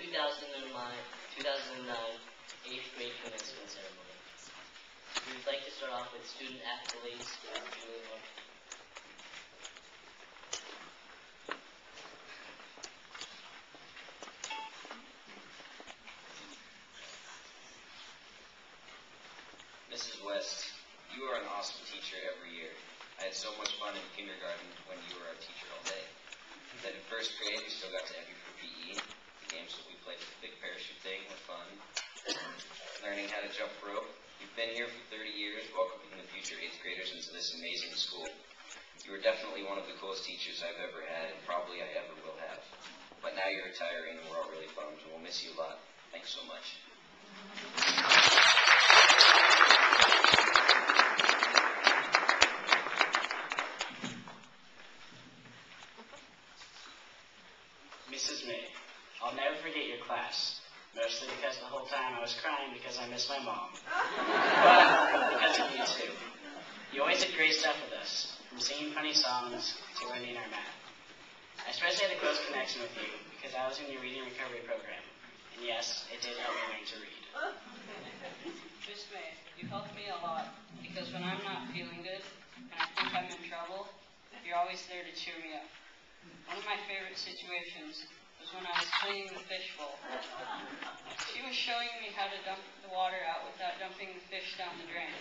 2009 8th grade commencement ceremony. We would like to start off with student accolades. Mrs. West, you are an awesome teacher every year. I had so much fun in kindergarten when you were our teacher all day. Then in first grade, we still got to have you for PE. The games that we played with the big parachute thing were fun. Learning how to jump rope. You've been here for 30 years, welcoming the future 8th graders into this amazing school. You were definitely one of the coolest teachers I've ever had, and probably I ever will have. But now you're retiring, and we're all really bummed, and we'll miss you a lot. Thanks so much. Mrs. May, I'll never forget your class, mostly because the whole time I was crying because I miss my mom. But because of you too. You always did great stuff with us, from singing funny songs to learning our math. I especially had a close connection with you because I was in your reading recovery program, and yes, it did help me learn to read. Miss May, you helped me a lot because when I'm not feeling good and I think I'm in trouble, you're always there to cheer me up. One of my favorite situations was when I was cleaning the fish bowl. She was showing me how to dump the water out without dumping the fish down the drain.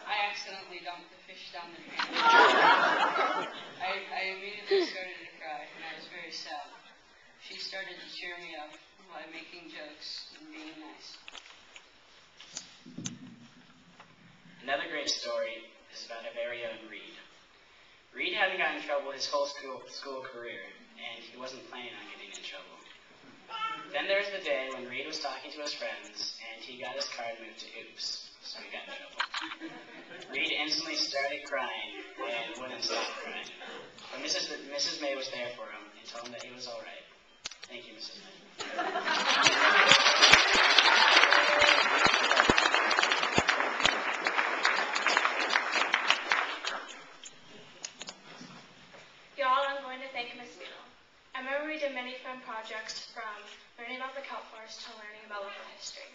I accidentally dumped the fish down the drain. I immediately started to cry, and I was very sad. She started to cheer me up by making jokes and being nice. Another great story is about our very own Reed. Reed hadn't gotten in trouble his whole school career, and he wasn't planning on getting in trouble. Then there was the day when Reed was talking to his friends, and he got his card moved to oops, so he got in trouble. Reed instantly started crying and wouldn't stop crying. But Mrs. May was there for him and told him that he was all right. Thank you, Mrs. May. I'm going to thank Miss Neal. I remember we did many fun projects, from learning about the kelp forest to learning about local history.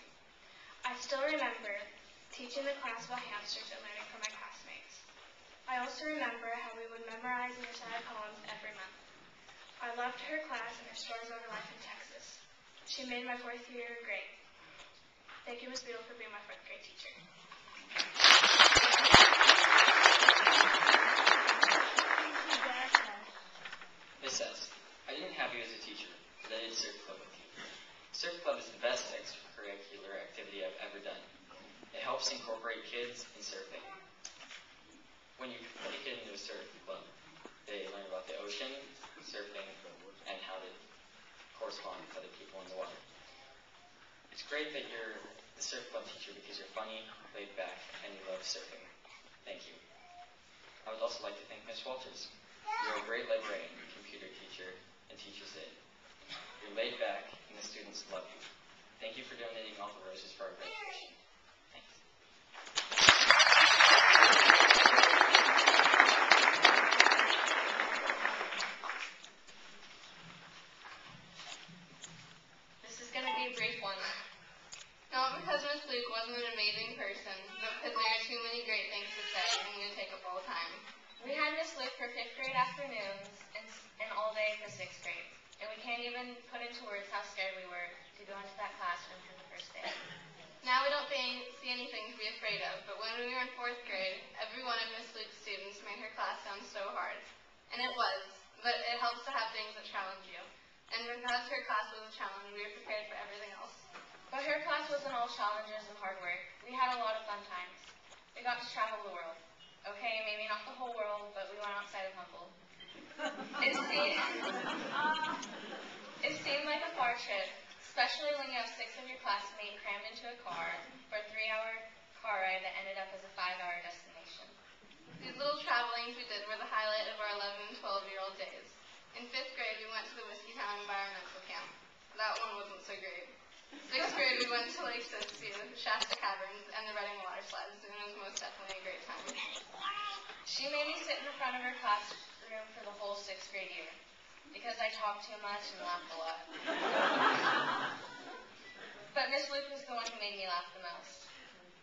I still remember teaching the class about hamsters and learning from my classmates. I also remember how we would memorize and recite poems every month. I loved her class and her stories about her life in Texas. She made my 4th year great. Thank you, Miss Beadle, for being my 4th grade teacher. Miss S., I didn't have you as a teacher, but I did surf club with you. Surf club is the best extracurricular activity I've ever done. It helps incorporate kids in surfing. When you put a kid into a surf club, they learn about the ocean, surfing, and how to correspond with other people in the water. It's great that you're the surf club teacher because you're funny, laid back, and you love surfing. Thank you. I would also like to thank Miss Walters. You're a great librarian, computer teacher, and teaches it. You're laid back, and the students love you. Thank you for donating all the roses for our graduation. Thanks. This is going to be a brief one. Not because Miss Luke wasn't an amazing person, but because there are too many great things to say, and I'm going to take up all the time. We had Miss Luke for 5th grade afternoons and all day for 6th grade. And we can't even put into words how scared we were to go into that classroom for the first day. Now we don't see anything to be afraid of, but when we were in 4th grade, every one of Miss Luke's students made her class sound so hard. And it was, but it helps to have things that challenge you. And because her class was a challenge, we were prepared for everything else. But her class wasn't all challenges and hard work. We had a lot of fun times. We got to travel the world. Okay, maybe not the whole world, but we went outside of Humboldt. It seemed like a far trip, especially when you have 6 of your classmates crammed into a car for a 3-hour car ride that ended up as a 5-hour destination. These little travelings we did were the highlight of our 11 and 12-year-old days. In 5th grade, we went to the Whiskey Town Environmental Camp. That one wasn't so great. 6th grade, we went to Lake Siskiyou, Shasta Caverns, and the Reading Water Slides, and it was most definitely a great time. She made me sit in the front of her classroom for the whole 6th grade year. because I talk too much and laugh a lot. But Miss Luke was the one who made me laugh the most.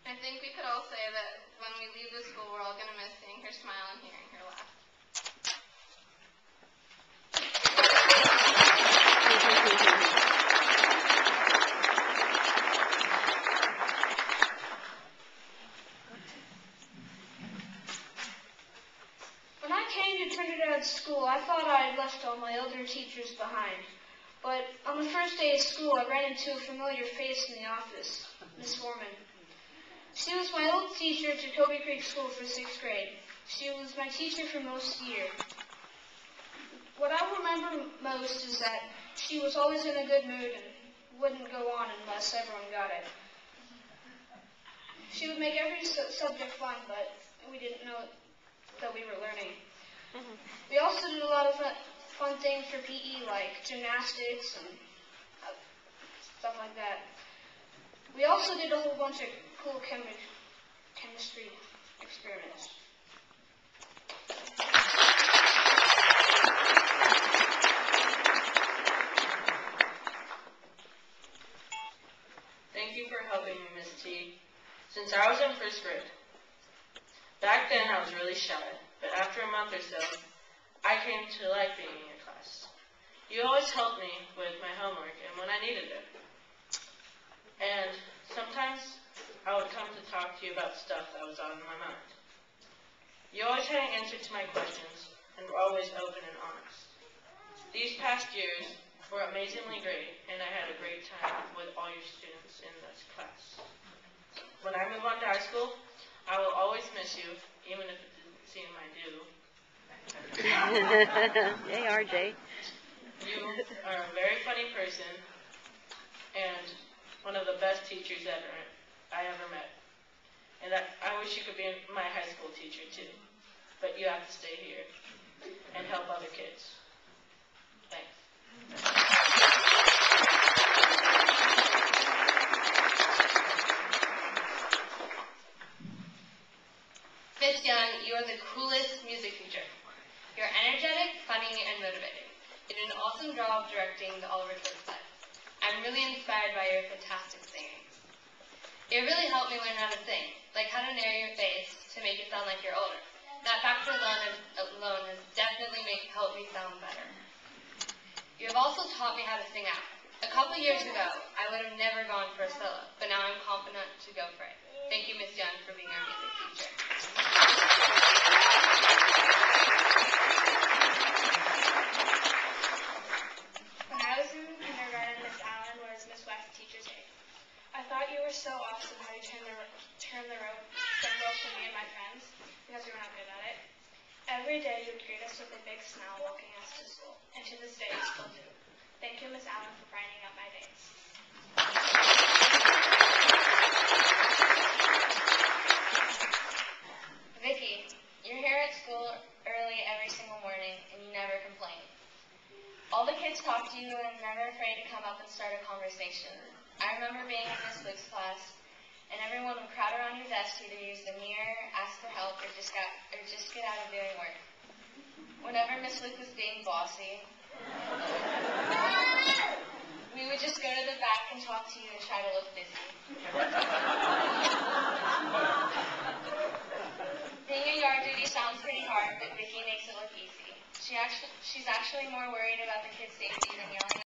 I think we could all say that when we leave the school, we're all going to miss seeing her smile and hearing her laugh. When I came to Trinidad School, I thought I had left all my older teachers behind. But on the first day of school, I ran into a familiar face in the office, Miss Foreman. She was my old teacher at Jacoby Creek School for 6th grade. She was my teacher for most of the year. What I remember most is that she was always in a good mood and wouldn't go on unless everyone got it. She would make every subject fun, but we didn't know that we were learning. We also did a lot of fun things for PE, like gymnastics and stuff like that. We also did a whole bunch of cool chemistry experiments. Thank you for helping me, Miss T. Since I was in 1st grade. Back then I was really shy, but after a month or so, I came to like being in your class. You always helped me with my homework and when I needed it. And sometimes I would come to talk to you about stuff that was on my mind. You always had an answer to my questions and were always open and honest. These past years were amazingly great, and I had a great time with all your students in this class. When I move on to high school, I will always miss you, even if it didn't seem I do. Yay, RJ. You are a very funny person, and one of the best teachers I ever met. And I wish you could be my high school teacher too, but you have to stay here and help other kids. Thanks. Miss Young, you are the coolest music teacher. You're energetic, funny, and motivating. You did an awesome job directing the Oliver Twist set. I'm really inspired by your fantastic singing. It really helped me learn how to sing, like how to narrow your face to make it sound like you're older. That factor alone has definitely helped me sound better. You have also taught me how to sing out. A couple years ago, I would have never gone for a solo, but now I'm confident to go for it. Thank you, Miss Young, for being our music teacher. When I was in kindergarten, Miss Allen was Miss West's teacher's aide. I thought you were so awesome how you turned the rope circles for me and my friends, because we were not good at it. Every day you would greet us with a big smile welcoming us to school, and to this day you still do. Thank you, Miss Allen, for brightening up my days. Vicky, you're here at school early every single morning, and you never complain. All the kids talk to you and are never afraid to come up and start a conversation. I remember being in Miss Luke's class, and everyone would crowd around your desk to either use the mirror, ask for help, or just get out of doing work. Whenever Miss Luke was being bossy, we would just go to the back and talk to you and try to look busy. Being a yard duty sounds pretty hard, but Vicky makes it look easy. She's actually more worried about the kids' safety